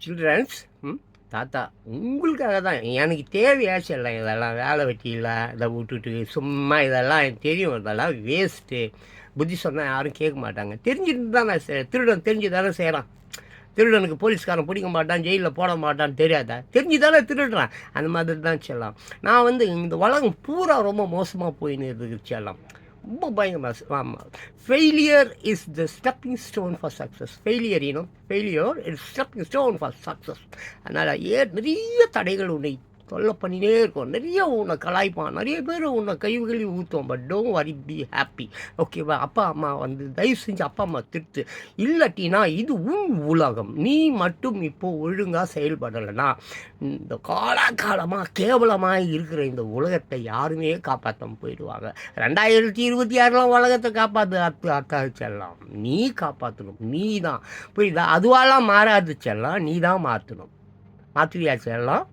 Children's, தாத்தா உங்களுக்காக தான். எனக்கு தேவையா செல்லம் இதெல்லாம்? வேலை வெட்டி இல்லை, இதை விட்டுட்டு சும்மா இதெல்லாம் எனக்கு தெரியும், இதெல்லாம் வேஸ்ட்டு. புத்தி சொன்னால் யாரும் கேட்க மாட்டாங்க. தெரிஞ்சுட்டு தான் நான் திருடன் தெரிஞ்சு தானே செய்கிறான். திருடனுக்கு போலீஸ்காரன் பிடிக்க மாட்டான், ஜெயிலில் போட மாட்டான்னு தெரியாதா? தெரிஞ்சு தானே திருடுறான். அந்த மாதிரி தான் செல்லாம். நான் இந்த உலகம் பூரா ரொம்ப மோசமாக போயின்னு இருக்குது செல்லாம். ரொம்ப பயங்கரமாக. ஆமாம், failure is the stepping stone for success. Failure is stepping stone for success. அதனால் நிறைய தடைகள் உன்னை தொல்லை பண்ணினே இருக்கும். நிறைய உன்னை கலாய்ப்பான், நிறைய பேர் உன்னை கைவுகளி ஊற்றுவோம். But don't worry, be happy. ஓகேவா? அப்பா அம்மா தயவு செஞ்சு அப்பா அம்மா திருத்து. இல்லாட்டினா இது உன் உலகம். நீ மட்டும் இப்போது ஒழுங்காக செயல்படலைன்னா இந்த காலகாலமாக கேவலமாக இருக்கிற இந்த உலகத்தை யாருமே காப்பாற்றாமல் போயிடுவாங்க. 2026 உலகத்தை காப்பாற்று அக்கா செல்லாம். நீ காப்பாற்றணும், நீ தான். புரியுதா? அதுவாலாம் மாறாது செல்லாம், நீ தான் மாற்றணும். மாற்றுவியா செல்லாம்?